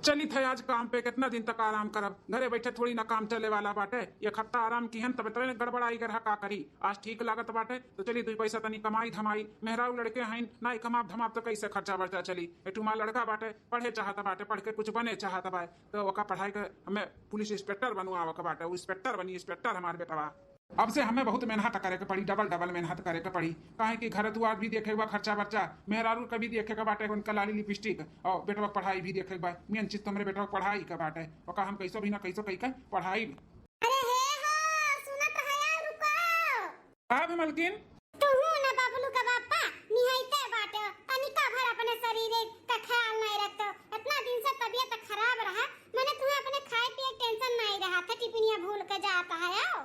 चली थे आज काम पे, कितना दिन तक आराम करब, घरे बैठे थोड़ी ना काम चले वाला बाटे। एक हफ्ता आराम की हन तब इतने गड़बड़ाई कर का करी। आज ठीक लागत बाटे तो चली 2 पैसा तनी कमाई धमाई। मेहराऊ लड़के हैं ना कमाब धमाब तो कैसे खर्चा बर्चा चली। एटुमा लड़का बाटे पढ़े चाहता बाटे, पढ़ के कुछ बने चाहता बा तो ओका पढ़ाई के हमें पुलिस इंस्पेक्टर बनवा बाटे। वो इंस्पेक्टर बनी, इंस्पेक्टर हमारे बेटवा। अब से हमें बहुत मेहनत करे के पड़ी, डबल डबल मेहनत करे के पड़ी। काहे कि घर दुआर भी देखे बा, खर्चा बर्चा मेहरारू का भी देखे के बाटे, उनका लाली लिपस्टिक और बेटवा पढ़ाई भी देखे बा। मेन चीज तो हमरे बेटवा पढ़ाई का बाटे, ओका हम कैसो भी ना कैसो कई के पढ़ाई। अरे हे हो सुनत है यार, रुको। अब मलकिन तू ना बाबलू का बापा निहाइते बाटे, तनिका भर अपने शरीर का ख्याल नहीं रखतो। इतना दिन से तबीयत खराब रहा, मैंने तुम्हें अपने खाए पिए टेंशन नहीं रहा था, टिफिनिया भूल के जाता है। आओ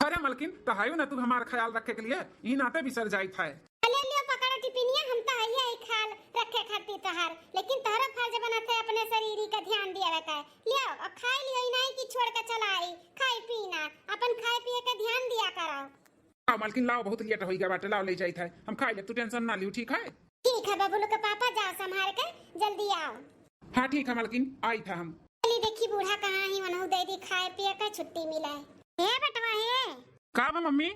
अरे मलकिन तो है ना, तू हमारा ख्याल रखे के लिए ई नाते भी सर जाई था। ले लियो पकड़ो टिफिनिया, हम तो है ख्याल रखे खाती तोहार, लेकिन तोहरा फर्ज बनत है अपने शरीर का ध्यान दिया का। लियो और खाए लियो, नहीं कि छोड़ के चला आई। खाई पीना अपन खाए पिए का ध्यान दिया करो। आओ मलकिन लाओ, बहुत लेट हो गया बाटे, लाओ ले जाई था, हम खाई ले, तू टेंशन ना लियो। ठीक है ठीक है बबलू के पापा, जाओ संभाल के जल्दी आओ। हाँ ठीक है मलकिन, आई था हम। चली देखी बूढ़ा कहाँ ही मनहु दे दी, खाए पिए का छुट्टी मिला है। हे बेटवा हे का बा मम्मी?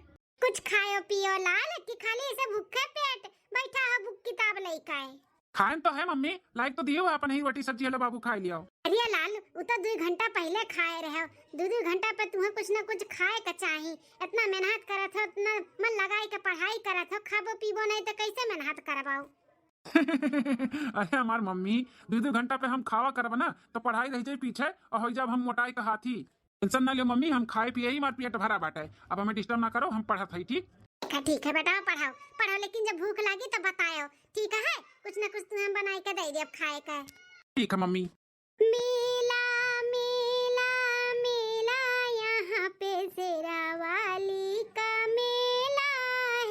कुछ खाओ पियो लाल, कि खाली ऐसे भूखे पेट बैठा है बुक किताब लेके आए। खाए तो है मम्मी, लाइक तो दिए हो अपन ही रोटी सब्जी हेलो बाबू खाई लियो। अरे लाल वो तो 2 घंटा पहले खाए रहे हो, 2 घंटा पे तुम्हें कुछ न कुछ खाए का चाहिए। इतना मेहनत करत हो, इतना मन लगाई के पढ़ाई करत हो, खाबो पीबो नहीं तो कैसे मेहनत करबाओ। अरे हमार मम्मी 2 घंटा पे हम खावा करब ना तो पढ़ाई रह जाए पीछे और हो जब हम मोटाई का हाथी। टेंशन ना लियो मम्मी, हम खाए पिए ही, मार पेट भरा बाटे। अब हमें डिस्टर्ब ना करो, हम पढ़त हई। ठीक है बेटा, पढ़ाओ पढ़ाओ, लेकिन जब भूख लगी तो बताओ, ठीक है? कुछ न कुछ तुम्हें बनाई के दे दे अब खाए का। ठीक है मम्मी। मेला मेला मेला यहाँ पे शेरा वाली का मेला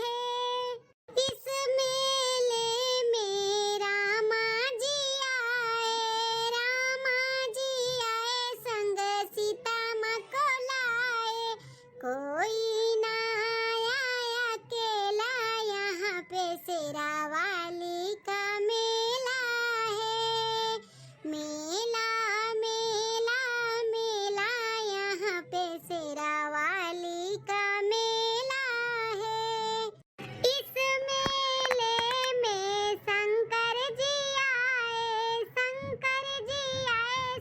है, इस मेले में रामा जी आए संग सीता माँ को लाए। कोई ना आया अकेला, यहाँ पे शेरा वाली का मेला है। मेला मेला मेला यहाँ पे शेरा वाली का मेला है, इस मेले में शंकर जी आए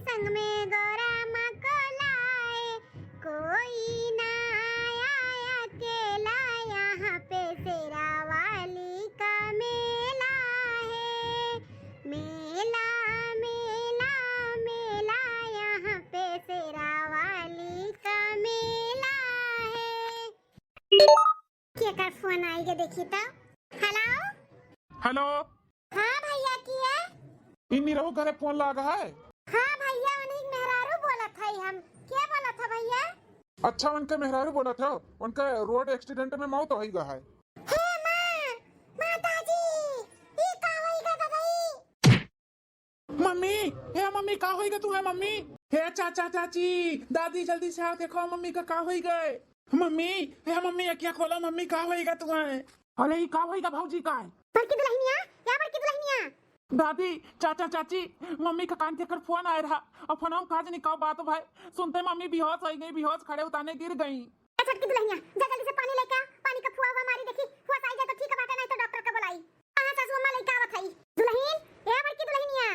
संग में गौरा माँ को लाए। कोई ना आया अकेला, यहाँ पे शेरा वाली का मेला है। मेला मेला मेला यहाँ पे शेरा वाली का मेला है। क्या कर फोन आई के देखी तो। हेलो हेलो हाँ भैया की है? इन्हीं रहो घरे फोन लगा है। हाँ भैया उन्हीं मेहरारू बोला था हम। क्या बोला था भैया? अच्छा उनके मेहरारू बोला था, उनके रोड एक्सीडेंट में मौत हो गई है। हे माँ माताजी ये का होइगा दादाई? मम्मी हे मम्मी का होई गए तू है मम्मी? हे चाचा चाची दादी जल्दी से आओ, देखो मम्मी का होई गए। मम्मी हे मम्मी क्या खोला, मम्मी का होई गए तू है? अरे ये का होई गए भौजी का है? बड़की दुल्हनिया या बड़की दुल्हनिया? दादी चाचा चाची मम्मी का कान के कर फोन आया रहा और फोन हम काज निकाल बात भाई सुनते मम्मी बेहोश हो गई, बेहोश खड़े उतारने गिर गई। छोटकी दुल्हनिया जा जल्दी से पानी लेके आ, पानी का फुआ हुआ मारी देखी, फुआ आई जाए तो ठीक है बात, नहीं तो डॉक्टर का बुलाई। कहां सासू अम्मा लेके आवत हई? दुल्हन ए बड़की दुल्हनिया।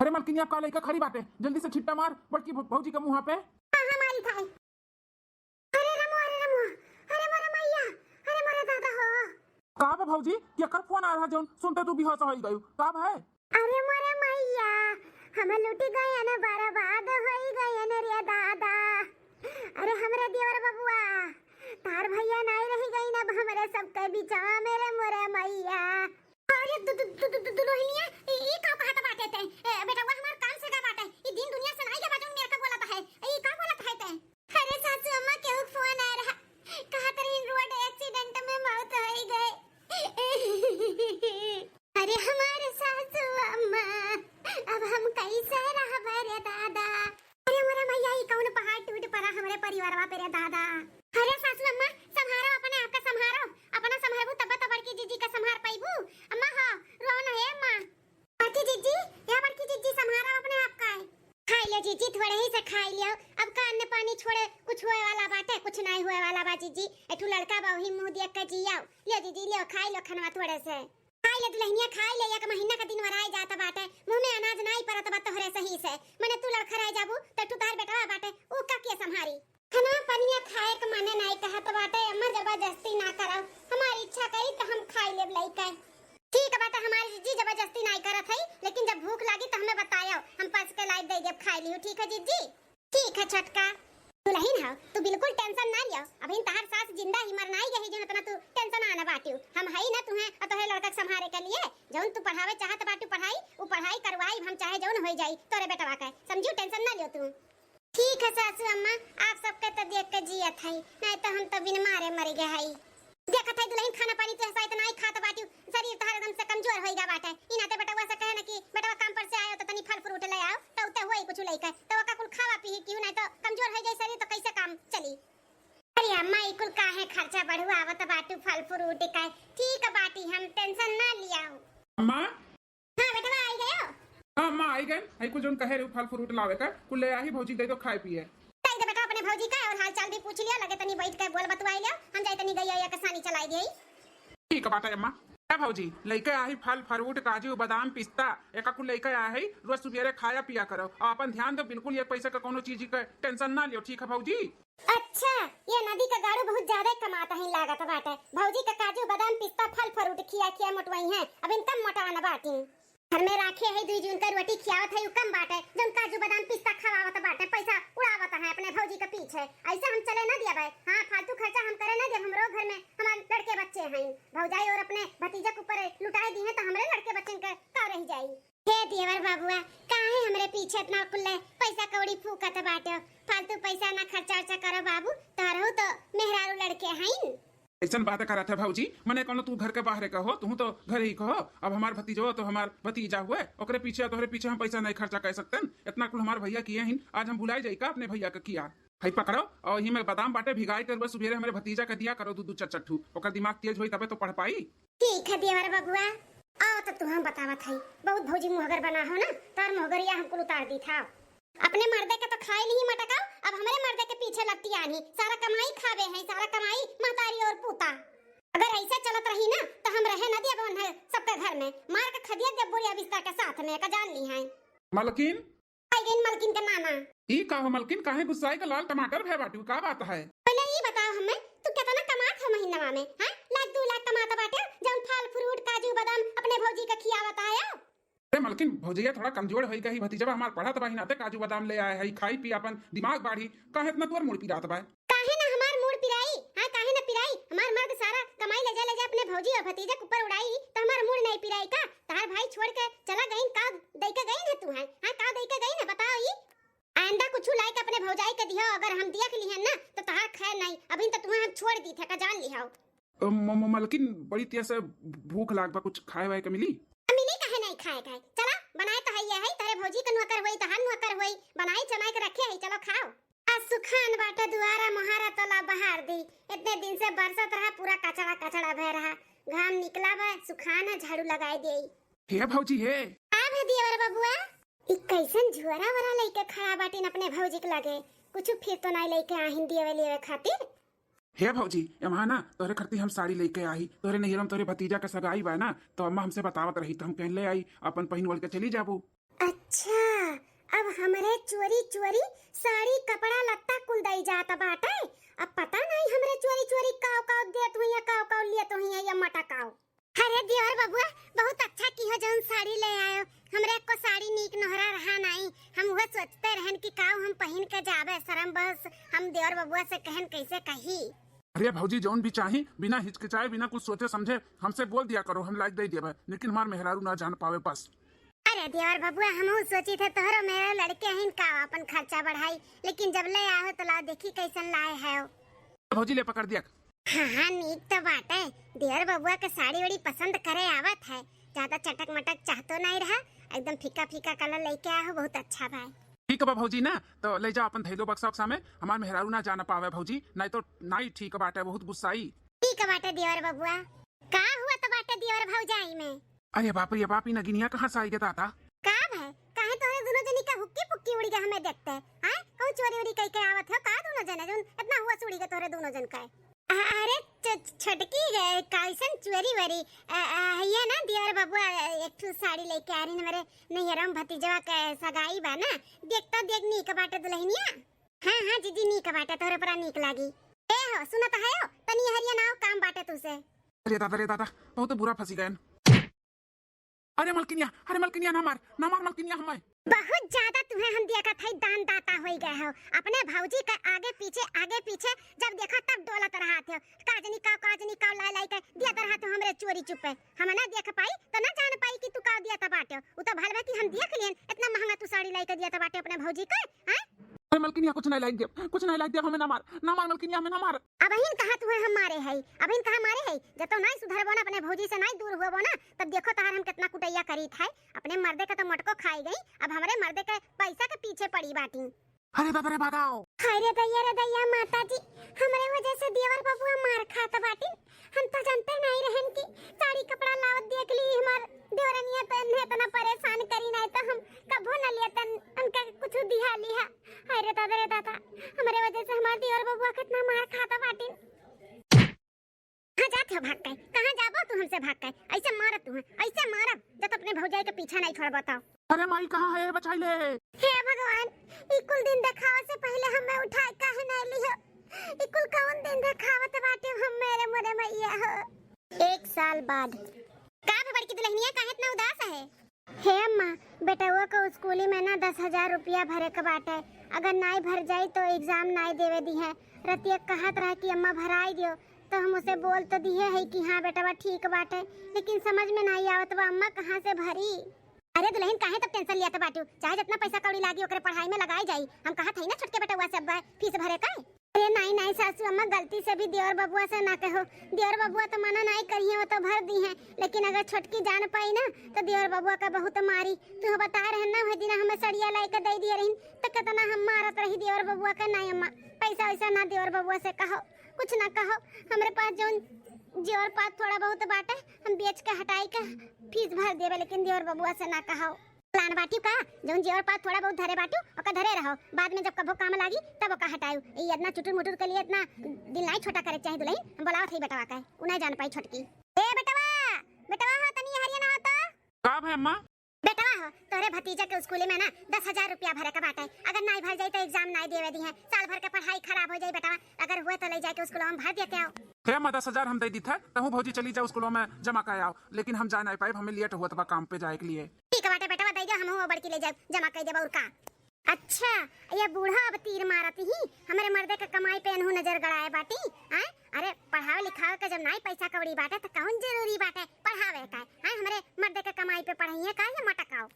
अरे मलकिनिया का लेकर खड़ी बाटे, जल्दी से छिट्टा मार बड़की भौजी के मुंह पे। हां मारी था। अरे रमो अरे मोरे मैया, अरे मोरे दादा हो। का बा भौजी क्या कर फोन आ रहा जौन सुनते तू बेहोश हो गई? का है? अरे मोरे मैया हम लुटी गए न, बर्बाद होई गए न रे दादा। अरे हमरे देवर बबुआ तार भैया नहीं रही गई ना, हमरे सबके बिचवा मेरे मोरे मैया। अरे दुल्हनिया ये का कहत बाटे ते? बेटा वो हमार काम से का बाटे, ये दिन दुनिया से नहीं के बाजू मेरे का बोलत है, ये का बोलत है ते? अरे सासू अम्मा के फोन आ रहा, कहा तरी रोड एक्सीडेंट में मौत हो गई। अरे हमारे सासू अम्मा अब हम कैसे रहबे रे दादा? अरे मोरे मैया ई कौन पहाड़ टूट पड़ा हमरे परिवारवा पे रे दादा। अरे सासू अम्मा संभारो अपने आप का, संभारो अपना, संभारबू तब तो बड़की जीजी का संभार पाइबू। अम्मा हां रो ना हे अम्मा। बड़की जीजी या बड़की जीजी संभारो अपने आप का। लियो जीजी, थोड़े ही से खाई लियो। अब का अन्न पानी छोड़े कुछ होए वाला बाटे, कुछ नहीं होए वाला बा जीजी। एठू लड़का बा वही मुंह देख के जियाओ। लियो जीजी लियो, खाई लो खनवा थोड़े से। खाई ले दुल्हनिया, खाई ले। एक महीना का दिन वराई जाता बाटे, मुंह में अनाज नहीं परत बा तोहरे सही से। मने तू लड़खड़ाई जाबू त तू तार बेटवा बाटे, ऊ का के संभारी। खाना पानिया खाए के मने नहीं कहत बाटे, अम्मा जबरदस्ती ना करब। हमारी इच्छा करी त हम खाई लेब लइका। ठीक बाटे, हमारी जीजी जबरदस्ती नहीं करत है, लेकिन जब भूख लागी त हमें बतायो, हम पास के लाई दे देब खाई लियो। ठीक है जीजी? ठीक है छोटका। दुल्हन हो तू, बिल्कुल टेंशन ना लियो। अभी तहार सास जिंदा ही मरना ही रही, जो इतना तू टेंशन आना बाटियो। हम हई ना तुम्हें और तोहरे लड़का संभाले के लिए। जौन तू पढ़ावे चाहत बाटू पढ़ाई, वो पढ़ाई करवाई हम, चाहे जौन होई जाई तोरे बेटवा के। समझू? टेंशन ना लियो तू। ठीक है सासू अम्मा, आप सबके तो देख के जियत हई, नहीं तो हम तो बिन मारे मर गए हई। देखत है दुल्हन, खाना पानी तो ऐसा इतना ही खात बाटियो, शरीर तहार एकदम से कमजोर होइगा बाटे। इना ते बेटवा से कहे ना कि बेटवा काम पर से आयो तो तनी फल फ्रूट ले आओ, तो उते होई कुछ लइका तो ओका कुल खावा पी क्यों, नहीं तो कमजोर हो जाई शरीर तो कैसे काम चली। अरे अम्मा ई कुल काहे खर्चा बढ़ुआ आवत बाटू फल फ्रूट का। ठीक है बाटी, हम टेंशन ना लियाओ। अम्मा। हां बेटवा आई गयो। हां अम्मा आई गए। आई कुछ जोन कहे रे फल फ्रूट लावे का कुल ले आही भौजी दे दो खाए पिए। तई दे बेटा अपने भौजी का और हाल चाल भी पूछ लिया, लगे तनी बैठ के बोल बतवाई लियो। हम जाई तनी गई या कसानी चलाई देई। ठीक बाटे अम्मा। क्या भौजी लइके आही फल फ्रूट काजू बादाम पिस्ता एका कुल लइके आही, रोज सुबेरे खाया पिया करो और अपन ध्यान दो, बिल्कुल एक पैसे का कोनो चीज का टेंशन ना लियो। ठीक है भौजी? अच्छा, ये नदी का गाड़ू बहुत ज्यादा कमाता है लागत बाटे। भौजी का काजू बादाम पिस्ता फल फ्रूट खिया मोटवाई है, अब इन कम मोटा ना बाटी। घर में राखे है 2 जून का रोटी खियावत है, कम बाटे। जौन काजू बादाम पिस्ता खवावत बाटे, पैसा उड़ावत है अपने भौजी के पीछे। ऐसा हम चले ना दिया भाई। हां फालतू खर्चा हम करे ना जब हमरो घर में हमारे लड़के बच्चे हैं। भौजाई और अपने भतीजा के ऊपर लुटाए दी है तो हमरे लड़के बच्चन के का रह जाई। हे देवर बाबूआ, काहे हमरे पीछे इतना कुल्ले पैसा कौड़ी फूकत बाटे। फालतू पैसा ना खर्चा करो बाबू, तारो तो मेहरारू लड़के हैं। ऐसन बात करत है भौजी, मने कोनो तू घर के बाहर का हो, तू तो घर ही कहो। अब हमार भतीजो तो हमार भतीजा हुए, ओकरे पीछे तोहरे पीछे हम पैसा नहीं खर्चा कर सकते। इतना कुल हमार भैया किए हैं, आज हम भुलाई जाई का अपने भैया का किया। हई पकड़ो और ही में बादाम बाटे भिगाई कर बस सुबेरे हमारे भतीजा का दिया करो 2-2 चट्टू, ओकर दिमाग तेज होई तबे तो पढ़ पाई। ठीक है देवर बाबूआ, आओ तो तू हम बतावत हई। बहुत भौजी मुहगर बना हो ना, तार मुहगरिया हमको उतार दी था। अपने मर्दे के तो खाए नहीं मटकाओ, अब हमारे मर्दे के पीछे लगती आनी। सारा कमाई खावे है, सारा कमाई महतारी और पूता। अगर ऐसे चलत रही ना तो हम रहे ना दिया है सबके घर में, मार के खदिया दे बोरिया बिस्तर के साथ में का जान ली है। मलकिन आई गई मलकिन का नाना। ई का हो मलकिन, काहे गुस्साई का लाल टमाटर भे बाटू, का बात है? पहले ये बताओ हमें, तू कितना कमात है महीना में? हां लाख 2 लाख कमाता बाटे, जौन फल फ्रूट काजू बादाम अपने भौजी का खियावत आया। अरे मलकिन भौजिया थोड़ा कमजोर होई गई, भतीजा हमार पढ़त बाही नाते काजू बादाम ले आए है, खाई पी अपन दिमाग बाढ़ी। काहे इतना तोर मुड़ पिरात बा? काहे ना हमार मूड पिराई? हां काहे ना पिराई? हमार मर्द सारा कमाई ले जा अपने भौजी और भतीजा के ऊपर उड़ाई तो हमार मूड नहीं पिराई का? तार भाई छोड़ के चला गई का दई के गई ना तू है? हां का दई के गई ना बताओ? ई आंदा कुछ लाई के अपने भौजाई के दियो, अगर हम दिया के लिए ना तो तहार खैर नहीं। अभी तो तुम्हें हम छोड़ दी थे का जान लिहाओ। मलकिन बड़ी तेज से भूख लाग बा, कुछ खाए वाए के मिली? मिली काहे नहीं खाए खाए? चला बनाए तो है तारे भौजी के नौकर होई तहार नौकर होई, बनाई चनाई के रखे है, चलो खाओ। आज सुखान बाटे दुआरा मोहारा तला बहार दी। इतने दिन से बरसत रहा, पूरा कचड़ा कचड़ा भय रहा। घाम निकला बा, सुखान है झाड़ू लगाई देई। हे भौजी हे आ भे दियवर बाबूआ, ई कैसन झुरा वरा लेके खड़ा बाटिन अपने भौजी के लगे। कुछ फिर तो नहीं लेके आहिन दियवे लेवे खातिर। हे भौजी एमा ना तोहरे खरती हम साड़ी लेके आई, तोहरे नहिरम तोहरे भतीजा का सगाई बा ना, तो अम्मा हमसे बतावत रही तो हम कह ले आई अपन पहिन वल के चली जाबू। अच्छा, अब हमरे चोरी चोरी साड़ी कपड़ा लत्ता कुल दई जाता बाटे। अब पता नहीं हमरे चोरी चोरी काव काव देत हुई या काव काव लियत हुई या मटकाव। अरे दियोर बाबूआ, बहुत अच्छा किया जौन साड़ी ले आयो। हमरे को साड़ी नीक नोहरा रहा नहीं, हम वो सोचते रहन कि काव हम पहिन के जाबे, शर्म बस हम दियोर बाबूआ से कहन कैसे कही। अरे भौजी जौन भी चाही बिना हिचकिचाए बिना कुछ सोचे समझे हमसे बोल दिया करो, हम लाइक दे देबे, लेकिन हमार मेहरारू ना जान पावे बस। अरे दियोर बाबूआ, हमहू सोची थे तोहरो मेरे लड़के हिन का अपन खर्चा बढ़ाई, लेकिन जब ले आओ तो ला देखी कैसन लाए है। भौजी ले पकड़ दिया। हाँ नीक तो बात है। दियोर बाबूआ के साड़ी वड़ी पसंद करे आवत है, ज्यादा चटक मटक चाहतो नहीं रहा, एकदम फीका फीका कलर लेके आया हो, बहुत अच्छा भाई। ठीक बा भौजी ना, तो ले जाओ अपन थैलो बक्सा उक्सा में, हमार मेहरारू ना जाना पावे भौजी, नहीं तो नहीं ठीक बाटे, बहुत गुस्साई। ठीक बाटे दियोर बाबूआ। का हुआ तो बाटे दियोर भौजाई में? अरे बाप रे बाप, ई नगिनिया कहाँ से आई गे दादा? का भाई, काहे तोरे दोनों जनी का हुक्की उक्की उड़ी के हमें देखते हैं कौन चोरी उरी कई के आवत है का दोनों जने जोन इतना हुआ उड़ी के तोरे दोनों जन का अरे छटकी गए कैसन चोरी वरी ये ना दियर बाबू एक ठू साड़ी लेके आ रही मेरे नैहरम भतीजवा के सगाई बा ना देखता देख नीक बाटे दुल्हनिया हां जीजी नीक बाटे तोरे पर नीक लागी ए हो सुनत है हो तनी हरिया नाव काम बाटे तुसे अरे दादा बहुत बुरा फंसी गए। अरे मलकिनिया ना मार मलकिनिया हमें बहुत ज्यादा तुम्हें हम दिया का था दान दाता हो गए हो अपने भौजी का आगे पीछे जब देखा तब डोलत रहा थे काजनी का लाई के दिया तरह तो हमरे चोरी चुपे हम ना देख पाई तो ना जान पाई कि तू का दिया था बाटे उ तो भलवा कि हम देख लियन इतना महंगा तू साड़ी लाई के दिया था बाटे अपने भौजी के हैं। अरे मलकिनिया कुछ नहीं लाइक दे हमें ना मार मलकिनिया हमें ना मार। अब हिन कहा तुम्हें हम मारे है अब हिन कहा मारे है जब तो नहीं सुधरबो ना अपने भौजी से नहीं दूर हुआबो ना तब देखो तार हम कितना कुटैया करी था अपने मर्दे का तो मटको खाई गई अब हमारे मर्दे के पैसा के पीछे पड़ी बाटी। अरे बाबा रे भागाओ अरे दैया माता जी हमारे वजह से देवर बबुआ मार खाता बाटी हम तो जानते नहीं रहन की साड़ी कपड़ा लावत देख ली हमार देवरनिया तो ने इतना परेशान करी नहीं तो हम कबो न लिया तन उनका कुछ दिहा लिया। अरे दादा हमारे वजह से हमार देवर बबुआ कितना मार खाता बाटी। कहां जाते हो भाग के कहां जाबो तू हमसे भाग के ऐसे मारत तू ऐसे मारब जब अपने भौजाई के पीछा नहीं छोड़ बताओ। अरे माई कहां है बचाई ले हे भगवान इकुल दिन दिखावा से पहले हमें उठाए काहे नहीं लियो इकुल कौन दिन दिखावत बाटे हम मेरे मोरे मैया हो। 1 साल बाद का बड़की दुल्हनिया काहे इतना उदास है। हे अम्मा बेटवा को स्कूली में ना 10,000 रुपया भरे के बाटे अगर नहीं भर जाई तो एग्जाम नहीं देवे दी है रतिया कहत रहा कि अम्मा भराई दियो तो हम उसे बोल तो दिए है कि हाँ बेटवा ठीक बाटे लेकिन समझ में नहीं आवत बा अम्मा कहाँ से भरी। अरे दुल्हन काहे तब टेंशन लिया तो बाटू चाहे जितना पैसा कौड़ी लागी ओकरे पढ़ाई में लगाई जाई हम कहा थई ना छोटके बेटवा से अब फीस भरे का। अरे नहीं सासू अम्मा गलती से भी देवर बबुआ से ना कहो देवर बबुआ तो मना नहीं करिए वो तो भर दी है लेकिन अगर छोटकी जान पाई ना तो देवर बबुआ का बहुत मारी तू बता रहे ना वही दिन हमें सड़िया लाई के दे दिए रही तो कितना हम मारत रही देवर बबुआ का। नहीं अम्मा पैसा वैसा ना देवर बबुआ से कहो कुछ ना कहो हमारे पास जो जेवर पात थोड़ा बहुत बाटे हम बेच के हटाई के फीस भर देवे लेकिन देवर बबुआ से ना कहो प्लान बाटी का जोन जेवर पात थोड़ा बहुत धरे बाटू ओका धरे रहो बाद में जब कबो काम लागी तब ओका हटाऊ ई इतना चुटुर मुटुर के लिए इतना दिल नहीं छोटा करे चाहिए दुल्हन हम बोलावत है बेटवा का उ नहीं जान पाई छोटकी। ए बेटवा हो तनी हरिया ना हो तो का है अम्मा बेटवा हो तोरे भतीजा के स्कूल में ना 10,000 रुपया भरे का बाटे अगर नहीं भर जाई तो एग्जाम नहीं देवे दी है साल भर के पढ़ाई खराब हो जाई बेटवा अगर हुए तो ले जाके स्कूल में भर देते आओ। हे अम्मा 10,000 हम दे दी था कहूं भौजी चली जाओ स्कूलों में जमा कर आओ लेकिन हम जा नहीं पाए हमें लेट हुआ था काम पे जाए के लिए। ठीक है बेटवा दे दो हम वो बड़की ले जाए जमा कर देबो का। अच्छा ये बूढ़ा अब तीर मारती ही हमारे मर्दे का कमाई पे अनहु नजर गड़ाए बाटी हैं। अरे पढ़ावे लिखावे का जब नहीं पैसा कौड़ी बाटे तो कौन जरूरी बाटे पढ़ावे का हैं हमारे मर्दे का कमाई पे पढ़ाइए का या मटकाओ।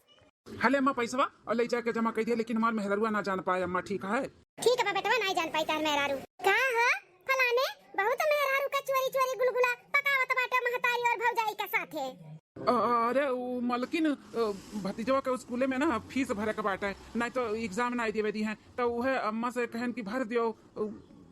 हले अम्मा पैसा और ले जाके जमा कर दिया लेकिन हमार मेहरुआ ना जान पाए अम्मा ठीक है बेटवा नहीं जान पाई तार मेहरारू का है फलाने बहुत मेहरारू का चोरी गुलगुला पकावत बाटे महतारी और भौजाई के साथे। अरे मलकिन भतीजवा के स्कूले में ना फीस भरे के बाटे नहीं तो एग्जाम नहीं देवे दी है तो वह अम्मा से कहन की भर दियो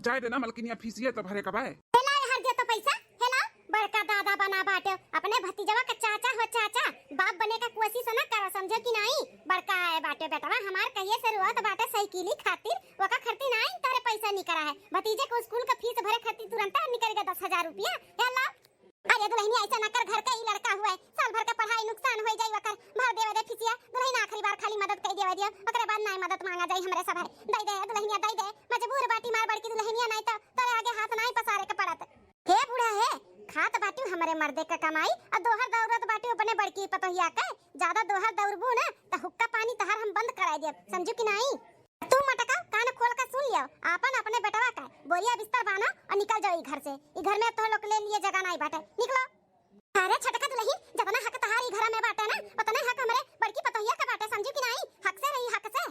जाए देना मलकिनिया फीसिए तो भरे का बाय हेला हर दे तो पैसा हेला बड़का दादा बना बाटे अपने भतीजवा का चाचा हो चाचा बाप बने का कोशिश ना करो समझो कि नहीं बड़का है बाटे बेटवा हमार कहिए से रुआत बाटे साइकिली खातिर वका खर्ची नहीं तारे पैसा नहीं करा है भतीजे को स्कूल का फीस भरे खातिर तुरंत निकलेगा 10,000 रुपया हेला। अरे दुल्हनी ऐसा न कर घर का ही लड़का हुआ है साल भर का पढ़ाई नुकसान हो जाई वकर भर देवे दे फिसिया दुल्हन आखिरी बार खाली मदद कर देवे दियो ओकरे बाद नहीं मदद मांगा जाई हमरे सब है दे दुल्हनिया दे मजबूर बाटी मार बड़की दुल्हनिया नहीं तो तोरे आगे हाथ नहीं पसारे के पड़त। हे बूढ़ा है खात बाटी हमारे मर्दे का कमाई और दोहर दौरत बाटी अपने बड़की पतोहिया के ज्यादा दोहर दौरबू ना तो हुक्का पानी तहार हम बंद कराई दे समझू कि नहीं। तू मटका कान खोल कर सुन लियो आपन अपने बेटवा का बोरिया बिस्तर बाना और निकल जाओ घर से ई घर में तो लोग ले लिए जगह नहीं बाटे निकलो। अरे छटका दुल्हन जितना हक तहारी घर में बाटे ना उतना हक हमरे बड़की पतोहिया का बाटे समझू कि नहीं हक से रही हक से।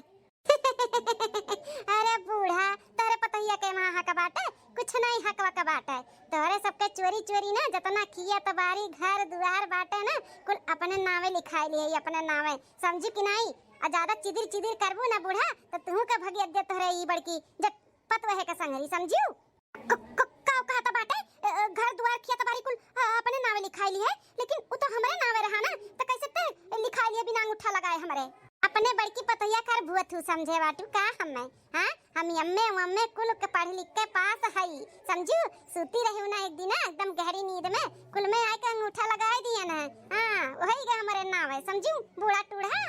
अरे बूढ़ा तोरे पतोहिया के वहां हक बाटे कुछ नहीं हक का बाटे तोरे सबके चोरी ना जितना किया तो बारी घर दुआर बाटे ना कुल अपने नावे लिखाई लिए अपने नावे समझू कि नहीं आ ज्यादा चिदिर करबू ना बूढ़ा तो तू का भगियत दे तोरे ई बड़की जब पतवहे का संगरी समझू का कहता बाटे घर दुआर किया तो बारी कुल अपने नावे लिखाई ली है लेकिन वो तो हमारे नावे रहा ना तो कैसे ते लिखाई लिए बिना अंगूठा लगाए हमारे अपने बड़की पतोहिया कर भुअत हूँ समझे बाटू का हमें। हाँ हम अम्मे कुल के पढ़ लिख के पास हई समझू। सूती रही ना एक दिन एकदम गहरी नींद में कुल में आके अंगूठा लगाए दिया ना। हाँ वही का हमारे नाम है समझू बूढ़ा टूढ़ा।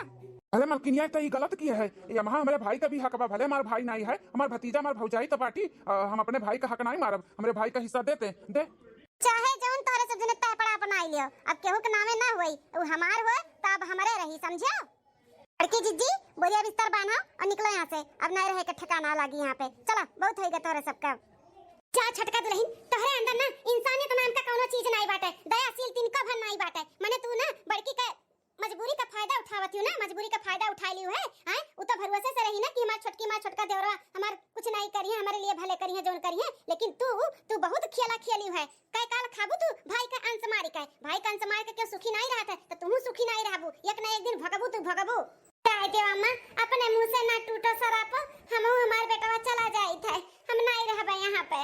अरे मलकिनिया तो ये गलत किया है। ये महा हमारे भाई का भी हक बा। भले हमारा भाई नहीं है, हमारा भतीजा हमारा भौजाई तो बाटी। हम अपने भाई का हक नहीं मारब। हमारे भाई का हिस्सा देते दे। चाहे जौन तोरे सब जने तय पड़ा अपनाई लियो। अब केहू के नामे ना होई वो हमार हो तब हमारे रही समझो। लड़की जिज्जी बोरिया बिस्तर बांधो और निकलो यहाँ से। अब नहीं रहे के ठिकाना लागी यहाँ पे। चलो बहुत होई गया तोरे सबका। जा छटका दुल्हन तोहरे अंदर ना इंसानियत नाम का कोनो चीज नहीं बाटे। दयाशील तिनका भर नहीं बाटे। माने तू ना बड़की का मजबूरी का फायदा उठावत हूं ना। मजबूरी का फायदा उठा लियो है। हैं उ तो भरोसे से रही ना कि हमार छोटकी मां छोटका देवरा हमार कुछ नहीं करी है, हमारे लिए भले करी है जोन करी है। लेकिन तू बहुत खेला खेली है। कई काल खाबू तू भाई का अंश मारी के। भाई का अंश मार के क्यों सुखी नहीं रहत है तो तू सुखी नहीं रहबू। एक ना एक दिन भगबू तू भगबू। काय देव अम्मा अपने मुंह से ना टूटो सराप। हम हमार बेटवा चला जाई थे। हम नहीं रहबे यहां पे।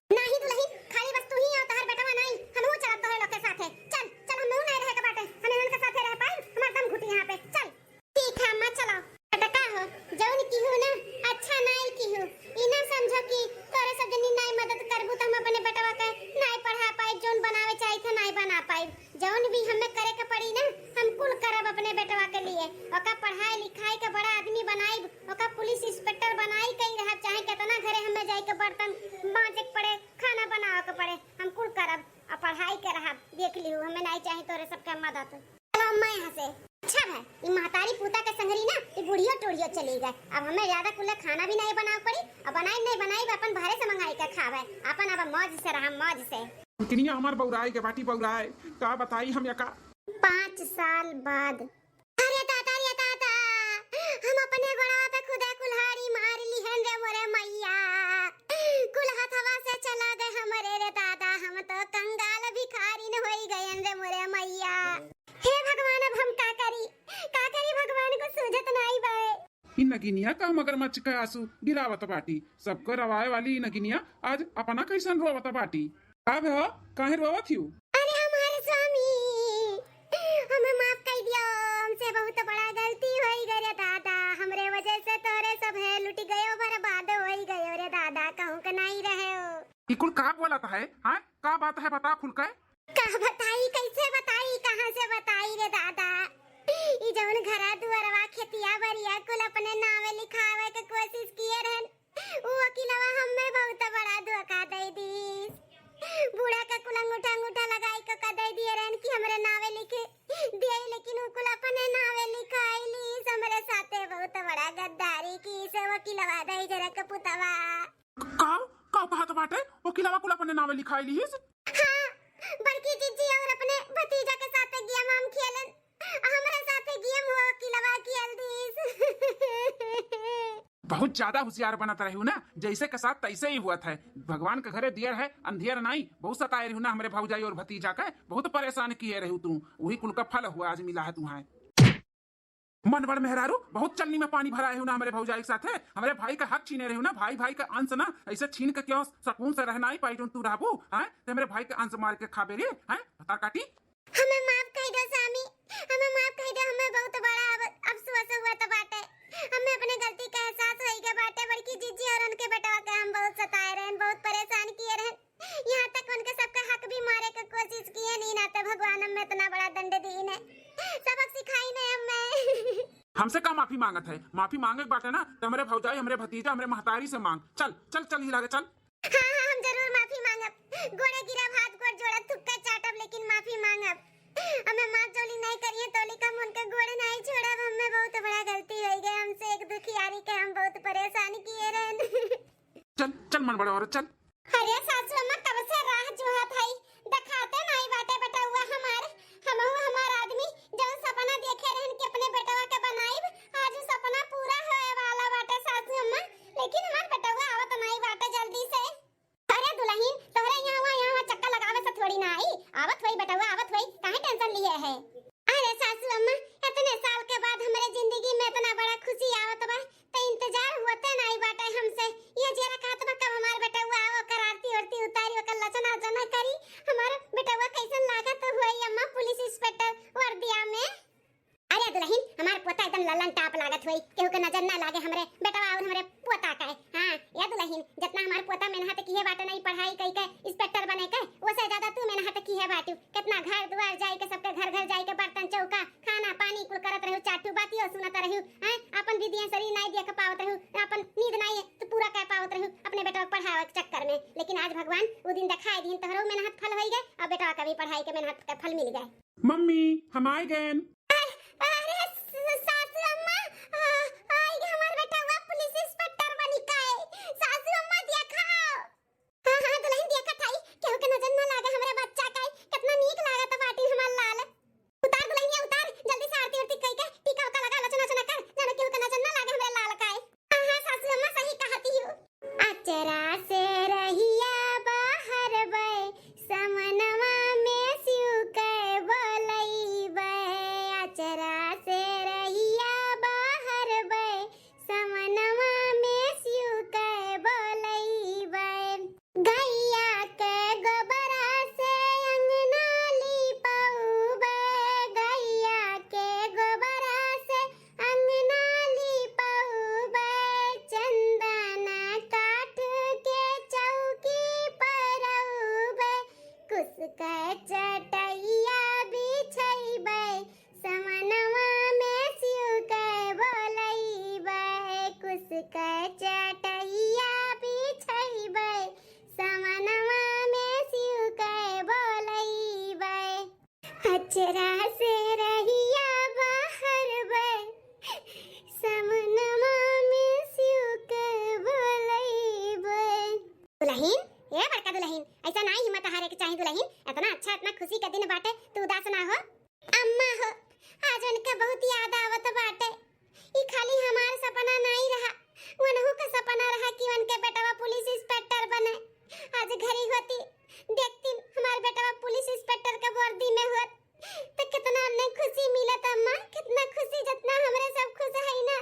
नहीं दुल्हन खाली बस तू ही आ तोहर बेटवा नहीं। हम चलत तोहर लोग के साथे। चल चल हम नहीं रहे के बाटे। हम उनके साथे रह पाए हमार दम घुटी यहां पे। चल ठीक है अम्मा चलो। टका हो जौन की हो ना अच्छा नहीं की हो ई ना समझो कि तोरे सब जनी नहीं मदद करबू त हम अपने बेटवा के नहीं पढ़ा पाए। जोन बनावे चाहे थे नहीं बना पाए। जौन भी हमें करे के पड़ी ना हम कुल करब अपने बेटवा के लिए। ओका पढ़ाई लिखाई के बड़ा आदमी बनाई। ओका पुलिस इंस्पेक्टर बनाई कहीं रह चाहे कितना घरे हमें जाए के बर्तन मांजे के पड़े खाना बनावे के पड़े हम कुल करब। और पढ़ाई के रहा देख लियो हमें नहीं चाहे तोरे सबके मदद। चलो अम्मा यहाँ से। अच्छा है ये महतारी पूता के संगरी ना ये बुढ़ियो टोढ़ियो चली गए। अब हमें ज्यादा कुल खाना भी नहीं बनावे पड़ी। अब बनाई नहीं बनाई अपन बाहर से मंगाई के खावे। अपन अब मौज से रहा मौज से। मलकिनिया हमार बौराई के बाटी बौराई का बताई हम यका 5 साल बाद। अरे ताता हम अपने गोड़वा पे खुदे कुल्हाड़ी मार ली है रे मोरे मैया। कुल हथवा से चला गए हमारे रे दादा। हम तो कंगाल भिखारी न होई गए रे मोरे मैया। हे भगवान अब हम का करी भगवान को सूझत नहीं बे। इन नगिनिया का मगरमच्छ का आंसू गिरावत बाटी। सबको रवाए वाली इ नगिनिया आज अपना कैसन रोवत बाटी। अब हो काहे रोवत हूँ। अरे हमारे स्वामी हमें माफ कर दियो। हमसे बहुत बड़ा गलती होई गई रे दादा। हमरे वजह से तोरे सब है लुट गयो बर्बाद होई गयो रे दादा। कहूं के नहीं रहे हो। ई कुल का बोलत है? हां का बात है बता खुल के। का बताई कैसे बताई कहां से बताई रे दादा। ई जौन घरा दुआरवा खेतिया बरिया कुल अपने नामे लिखावे के कोशिश किए रहन वो वकीलवा हमें बहुत बड़ा धोखा दे दी। बूढ़ा का कुल अंगूठा लगाई के कह दे दिए रहन कि हमरे नामे लिखे दिए। लेकिन वो कुल अपने नामे लिखाईली। हमरे साथे बहुत बड़ा गद्दारी की से वकीलवा दे जरा के पुतवा। का बात बाटे वकीलवा कुल अपने नामे लिखाई ली। हां बड़की जीजी और अपने भतीजा के साथ गेम हम खेलन। हमरे साथे गेम हो वकीलवा खेल दी। बहुत ज्यादा होशियार बनत रही हूँ ना। जैसे के साथ तैसे ही हुआ था। भगवान के घरे दियर है अंधियर नहीं। बहुत सताए रही ना हमारे भौजाई और भतीजा के। बहुत परेशान किए रही तू। वही कुल का फल हुआ आज मिला है तुम्हें। मन बड़ मेहरारू बहुत चलनी में पानी भरा है ना हमारे भौजाई के साथ है। हमारे भाई का हक छीने रही ना। भाई का अंश ना ऐसे छीन के क्यों सुकून से रहना ही पाई तू रहबू हैं। तो हमारे भाई के अंश मार के खाबे रे हैं बता काटी। हमें माफ कर दो स्वामी। हमें माफ कर दो। हमें बहुत बड़ा अफसोस हुआ तो बाटे। हमें अपने गलती का एहसास होई के बाटे। बड़की जीजी और उनके बेटा के हम बहुत सताए रहन बहुत परेशान किए रहन। यहाँ तक उनके सबका हक भी मारे की कोशिश किए नहीं ना। तो भगवान हमें इतना बड़ा दंड दीन है सबक सिखाई नहीं हमें। हमसे का माफी मांगत है? माफी मांगे बाटे ना तो हमारे भौजाई हमारे भतीजा हमारे महतारी से मांग। चल चल चल ही लागे चल। हाँ हम जरूर माफी मांगब। गोड़े गिरब हाथ गोड़ जोड़ब थुक्का चाटब लेकिन माफी मांगब। हमें माफ जोली नहीं करिए तोली कम उनके गोड़े नहीं छोड़ब। हमें बहुत बड़ा गलती हो गई हमसे। एक दुखियारी के हम बहुत परेशान किए रहन। चल चल मन बड़ा औरत चल। अरे सासू अम्मा कब से राह जोहा भाई दिखाते नहीं बाटे बेटा हुआ हमार आदमी जो सपना देखे रहन कि अपने बेटवा के बनाईब आज सपना पूरा होए वाला बाटे सासू अम्मा। लेकिन हमार बेटा हुआ आवत नहीं बाटे जल्दी से। अरे दुल्हन तोहरे यहाँ चक्कर लगावे से थोड़ी ना आई। आवत होई बेटा हुआ आवत होई काहे टेंशन लिए है। अरे सासू अम्मा इतने साल के बाद हमारे जिंदगी में इतना बड़ा खुशी आवत बा तो इंतजार होते नहीं बाटे हमसे। ये जरा कहत बा कब हमार बेटा हुआ आवो करारती औरती उतारी करत होई, केहू के नजर ना लागे हमरे बेटा और हमरे पोता के। हां या दुल्हन, जितना हमार पोता मेहनत की है बाटे नहीं पढ़ाई कई के इंस्पेक्टर बने के, ओसे ज्यादा तू मेहनत की है बाटू। कितना घर द्वार जाई के सबके घर घर जाई के बर्तन चौका खाना पानी कुल करत रहू, चाटू बातियो सुनत रहू। हैं अपन विधियां सरी नहीं देख पावत रहू, अपन नींद नहीं तो पूरा कर पावत रहू अपने बेटा को पढ़ावे के चक्कर में। लेकिन आज भगवान वो दिन दिखाई दिन तोहरो मेहनत फल होई गए और बेटा का भी पढ़ाई के मेहनत का फल मिल गए। मम्मी हम आए गए। अरे सासू अम्मा, आई गे हमार बेटा हुआ पुलिस इंस्पेक्टर बनी काए। सासू अम्मा देखाओ। हां हां दुल्हन देखत आई, केहू के नजर ना लागे हमरे बच्चा काए, कितना नीक लागत बाटी हमार लाल। उतार दुल्हनिया उतार, जल्दी से आरती उरती कई के टीका उका लगा लचना चना कर, जाने केहू के नजर ना लागे हमरे लाल काए। हां हां सासू अम्मा सही कहती हो। अचरा से रहिया बाहर बे, समनवा में सिउ के बोलई बे। अचरा से रहिया बाहर बे, समनवा में सिउ के बोलई बे। गैया के गोबरा से अंगना लिपाऊ बे, गैया के गोबरा से अंगना लिपाऊ बे। चंदना काठ के चौकी परऊ बे, कुस के चटैया बिछई बे, समनवा में सिउ के बोलई बे। कुस के चटैया बिछई बे, समनवा में सिउ के बोलई बे। अचरा से रहिया बाहर बे, समनवा में सिउ के बोलई बे। दुल्हन ये बड़का दुल्हन, ऐसा नहीं हिम्मत हारे के चाहिए दुल्हन। इतना अच्छा इतना खुशी का दिन बाटे, तू उदास ना हो। अम्मा हो, आज उनका बहुत याद आवत बाटे। ई खाली हमार सपना नहीं रहा, उनहु का सपना रहा कि उनके बेटावा पुलिस इंस्पेक्टर बने। आज घरी होती देखती हमार बेटावा पुलिस इंस्पेक्टर के वर्दी में होत तो कितना हमने खुशी मिलत अम्मा, कितना खुशी। जितना हमरे सब खुश है ना,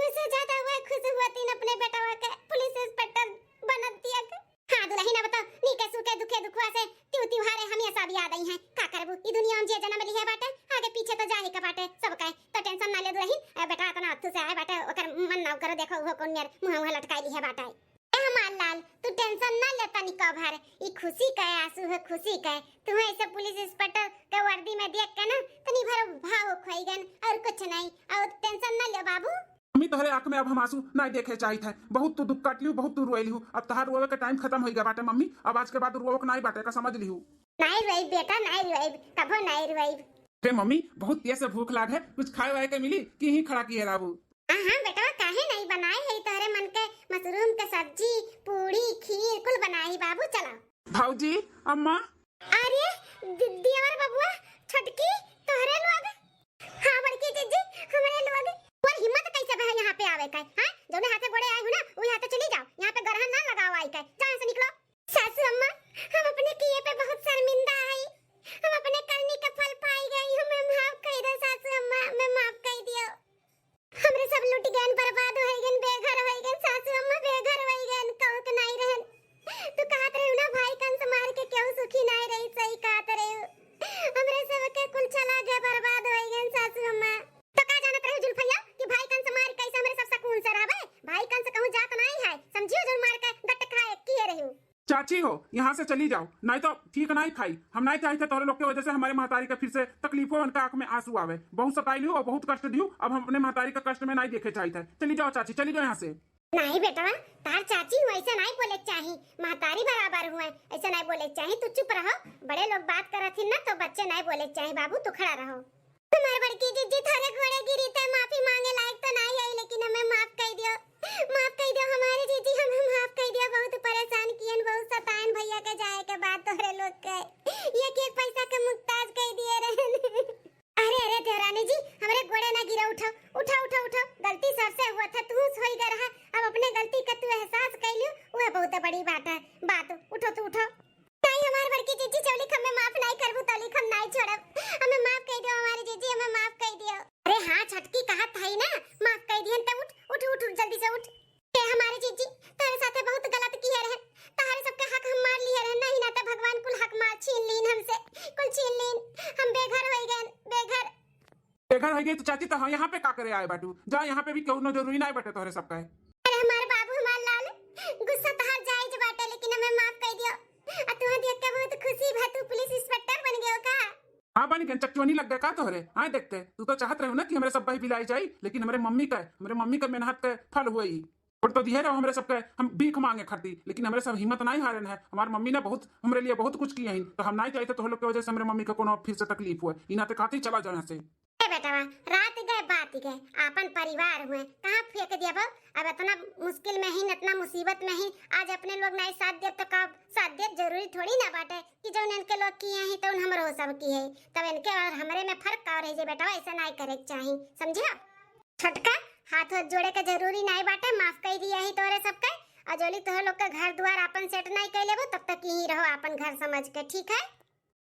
उससे ज्यादा वह खुश होती न अपने बेटावा के पुलिस इंस्पेक्टर बनत दिया के। हां दुल्हन अब तो नीके सुके दुखे दुखवा से त्योहारे हमेशा भी याद आई हैं। का करबू ई दुनिया में जे जन्म लिया बाटे आगे पीछे तो जाही के बाटे सब कहे, तो टेंशन ना ले दुल्हन। बेटा इतना अथु से आए बाटे, ओकर मन ना करो, देखो वो कोन यार मुंह मुंह लटकाई ली है बाटे। ए हमार लाल तू टेंशन ना ले तनी कभर, ई खुशी का आंसू है खुशी का। तू ऐसे पुलिस इंस्पेक्टर के वर्दी में देख के ना तनी भर भाव खोईगन और कुछ नहीं, और टेंशन ना ले बाबू। मम्मी तोहरे आंख में अब हम आंसू नहीं देखे चाहिए थे। बहुत तू दुख काट लियो, बहुत तू रोए लियो। अब तहार रोवे के टाइम खत्म हो गया बाटे मम्मी। अब आज के बाद रोवे के नहीं बाटे का समझ लियो। नहीं रोई बेटा, नहीं रोई, कभो नहीं रोई। रे मम्मी बहुत तेज से भूख लाग है, कुछ खाए वाए के मिली कि ही खड़ा किए राबू। हां बेटा काहे नहीं बनाई है तोरे मन के मशरूम के सब्जी पूरी खीर कुल बनाई बाबू। चला भाऊजी अम्मा। अरे दियावर बबुआ छोटकी तोहरे लोग। हां बड़की जीजी हमरे लोग। और हिम्मत कैसे बह यहाँ पे आवे का? हां जौने हाथे गोड़े आए हो ना वो हाथे चली जाओ, यहाँ पे गरहन ना लगाओ आई का। जहां से निकलो। सासू अम्मा हम अपने किए पे बहुत शर्मिंदा है, हम अपने करनी का फल पाई गई, हमें माफ कर दो सासू अम्मा, मैं माफ कर दियो। हमरे सब लूट गन बर्बाद हो गन, बेघर हो गन सासू अम्मा, बेघर हो गन, कहू के नहीं रहन। तू कहत रहे ना भाई कंस मार के क्यों सुखी नहीं रही, सही कहत रहे। हमरे सब के कुल चला गया, बर्बाद हो गन सासू अम्मा। तो का जानत रहे जुल्फैया कि भाई कंस मार कैसे हमरे सब सुकून से रहबे? भाई कंस कहूं जात नहीं है, समझियो जो मार के गट खाए किए रहू। चाची हो यहाँ से चली जाओ, नहीं तो ठीक नहीं खाई। हम नहीं चाहते तोरे लोग के वजह से हमारे महतारी का फिर से तकलीफों उनका आंख में आंसू आवे। बहुत सताई लियो और बहुत कष्ट दियो, अब हम अपने महतारी का कष्ट में नहीं देखे चाहते। चली जाओ चाची, चली जाओ यहाँ से। नहीं बेटा तार चाची हूँ, ऐसा नहीं बोले चाहिए, महतारी बराबर हुए ऐसा नहीं बोले चाहिए। तू चुप रहो, बड़े लोग बात करत ना तो बच्चे नहीं बोले चाहिए। बाबू तू खड़ा रहो। तुम्हारे बड़की जीजी थारे घोड़े गिरी थे, माफी मांगे लायक तो नहीं आई, लेकिन हमें माफ कर दियो, माफ कर दियो हमारी जीजी, हमें माफ कर दियो। बहुत परेशान कियन, बहुत सतायन भैया के जाए के बाद तोरे लोग के एक एक पैसा के मुक्ताज कर दिए रहन। अरे अरे देवरानी जी हमरे घोड़े ना गिरा, उठो उठो उठो उठो, गलती सबसे हुआ था, तू होई गया रहा। अब अपने गलती का तू एहसास कर लियो, वो बहुत बड़ी बात है। बात उठो तू उठो। नहीं हमारी बड़की जीजी चौली हमें माफ नहीं करबू तो हम नहीं छोड़ब, हमें माफ कर दियो हमारी जीजी, हमें माफ कर दियो। अरे हाँ छटकी कहत है ना माफ कर दियन तो उठ उठ उठ उठ जल्दी से उठ। ए हमारी जीजी तेरे साथे बहुत गलत किए रहे, तारे सबके हक हम मार लिए रहे, नहीं ना तो भगवान कुल हक मार छीन लीन हमसे, कुल छीन लीन, हम बेघर हो गए बेघर। घर है गई तो चाची तो हाँ यहाँ पे का करे आए बाटू जा यहाँ पे भी क्यों जरूरी नहीं बटे तोहरे सबका है। अरे हमारे बाबू हमार लाल गुस्सा तो हर जायज बाटे लेकिन हमें माफ कर दियो। आ तुम्हें देख के बहुत खुशी भा तू पुलिस इंस्पेक्टर बन गयो का। हाँ बन गए चकचोनी लग गया का तोहरे आए देखते तू तो चाहत रहे हो ना कि हमारे सब भाई बिलाई जाए लेकिन हमारे मम्मी का मेहनत के फल हुआ ही और तो दिए रहो हमारे सबके हम भीख मांगे खरीदी लेकिन हमारे सब हिम्मत नहीं हारन है। हमारी मम्मी ने बहुत हमारे लिए बहुत कुछ किया है तो हम नहीं चाहते तो हम लोग की वजह से हमारे मम्मी का कोनो फिर से तकलीफ हुआ इना ते खाती चला जाओ यहाँ से। बेटा रात गए बात गए अपन परिवार हुए कहाँ फेंक दिया बा। अब इतना मुश्किल में ही इतना मुसीबत में ही आज अपने लोग नहीं साथ दे तो कब साथ दे जरूरी थोड़ी ना बाटे कि जो इनके लोग किए हैं तो हमरो हो सब की है तब इनके और हमारे में फर्क का रह जे बेटा ऐसा नहीं करे चाहिए समझे। छटका हाथ हाथ जोड़े के जरूरी नहीं बाटे माफ कर दिया ही तोरे सबके अजोली तोहर लोग का घर द्वार अपन सेट नहीं कर लेबो तब तक ही रहो अपन घर समझ के ठीक है।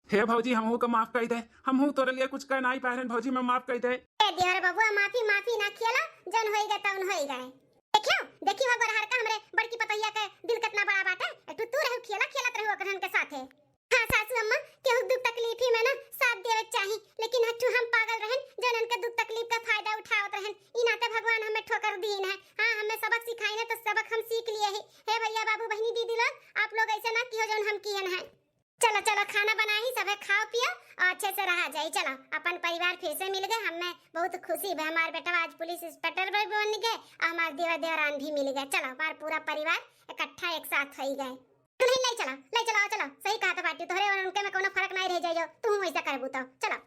हे भौजी हमहू को माफ कर दे हमहू तोरे लिए कुछ कर नहीं पाए भौजी मैं माफ कर दे। ए दिहर बबुआ माफी ना खेला जन होई गए तन होई गए। देखियो हो गोरहर का हमरे बड़की पतैया के दिल कितना बड़ा बात है तू रहू खेलत रहू अकरन के साथे। हां सासू अम्मा केहू दुख तकलीफ ही में ना साथ देवे चाहिए लेकिन हट्टू हम पागल रहन जन उनके दुख तकलीफ का फायदा उठावत रहन ई नाते भगवान हमें ठोकर दीन है। हां हमें सबक सिखाई ने तो सबक हम सीख लिए ही। हे भैया बाबू बहनी दीदी लोग आप लोग ऐसे ना कियो जन हम कियन है। चलो चलो खाना बना ही सब खाओ पियो और अच्छे से रहा जाए। चलो अपन परिवार फिर से मिल गए हमें बहुत खुशी है। हमारे बेटा आज पुलिस इंस्पेक्टर भी बन गए और हमारे देवरान भी मिल गए। चलो हमारा पूरा परिवार इकट्ठा एक साथ हो गए। नहीं चलो सही कहा तो बाटी तोहरे और उनके में कोनो फर्क नहीं रह जाए तू वैसा करबू तो चलो।